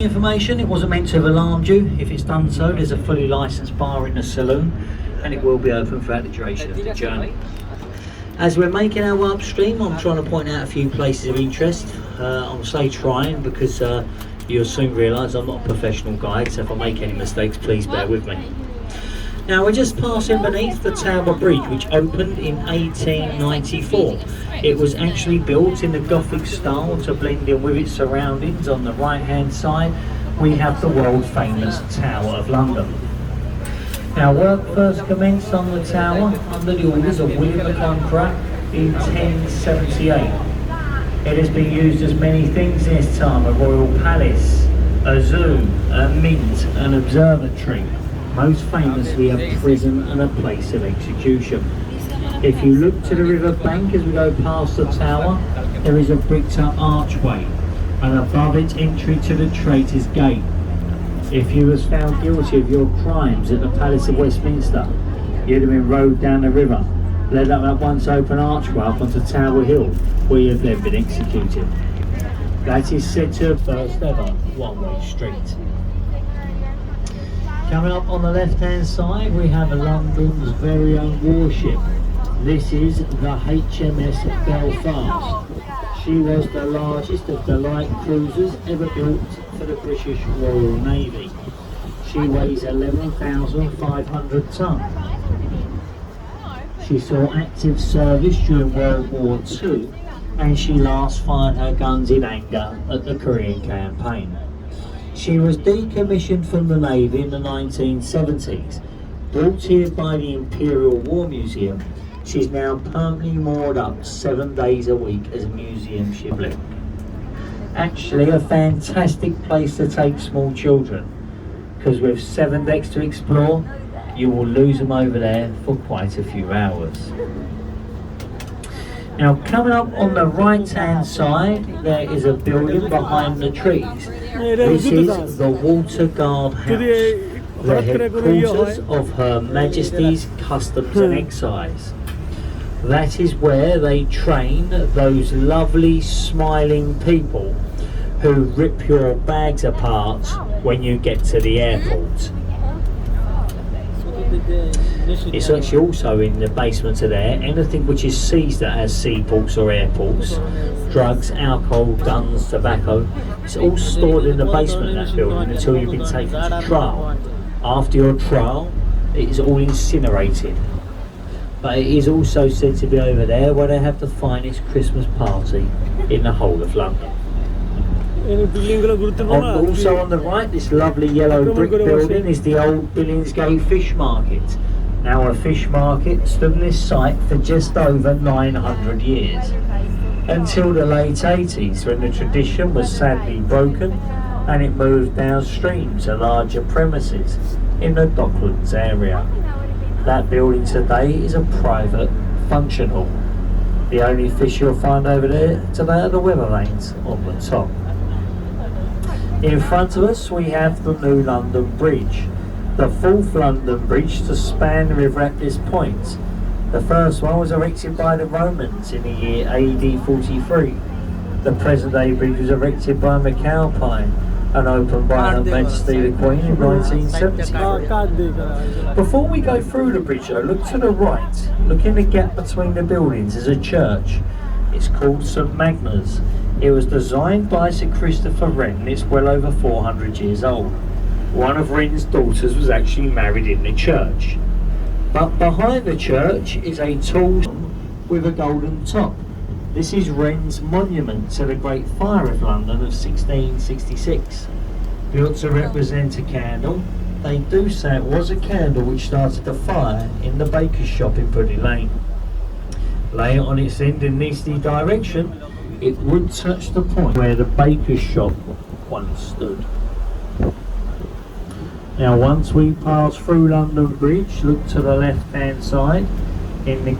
Information, it wasn't meant to have alarmed you. If it's done so, there's a fully licensed bar in the saloon and it will be open throughout the duration of the journey. As we're making our way upstream, I'm trying to point out a few places of interest. I'll say trying because you'll soon realise I'm not a professional guide, so if I make any mistakes, please bear with me. Now we're just passing beneath the Tower Bridge, which opened in 1894. It was actually built in the Gothic style to blend in with its surroundings. On the right hand side we have the world famous Tower of London. Now work first commenced on the tower under the orders of William the Conqueror in 1078. It has been used as many things in its time: a royal palace, a zoo, a mint, an observatory, most famously a prison and a place of execution. If you look to the river bank as we go past the tower, there is a bricked up archway, and above it entry to the Traitors' Gate. If you was found guilty of your crimes at the Palace of Westminster, you'd have been rowed down the river, led up that once open archway up onto Tower Hill, where you've then been executed. That is said to have first ever one-way street. Coming up on the left hand side we have London's very own warship. This is the HMS Belfast. She was the largest of the light cruisers ever built for the British Royal Navy. She weighs 11,500 tonnes. She saw active service during World War II, and she last fired her guns in anger at the Korean campaign. She was decommissioned from the Navy in the 1970s, brought here by the Imperial War Museum. She's now permanently moored up 7 days a week as a museum shipwreck. Actually a fantastic place to take small children, because with 7 decks to explore, you will lose them over there for quite a few hours. Now coming up on the right hand side, there is a building behind the trees. This is the Water Guard House, the headquarters of Her Majesty's Customs and Excise. That is where they train those lovely smiling people who rip your bags apart when you get to the airport. It's actually also in the basement of there. Anything which is seized at seaports or airports, drugs, alcohol, guns, tobacco, it's all stored in the basement of that building until you've been taken to trial. After your trial, it is all incinerated. But it is also said to be over there where they have the finest Christmas party in the whole of London. Also on the right, this lovely yellow brick building is the old Billingsgate Fish Market. Now a fish market stood on this site for just over 900 years, until the late 80s, when the tradition was sadly broken and it moved downstream to larger premises in the Docklands area. That building today is a private function hall. The only fish you'll find over there today are the weather vanes on the top. In front of us we have the New London Bridge, the fourth London bridge to span the river at this point. The first one was erected by the Romans in the year AD 43. The present day bridge was erected by McAlpine and opened by Her Majesty the Queen in 1973. Before we go through the bridge though, look to the right. Look in the gap between the buildings is a church. It's called St Magna's. It was designed by Sir Christopher Wren and it's well over 400 years old. One of Wren's daughters was actually married in the church. But behind the church is a tall with a golden top. This is Wren's monument to the Great Fire of London of 1666. Built to represent a candle, they do say it was a candle which started the fire in the baker's shop in Puddy Lane. Lay it on its end in an easterly direction, it would touch the point where the baker's shop once stood. Now once we pass through London Bridge, look to the left hand side in the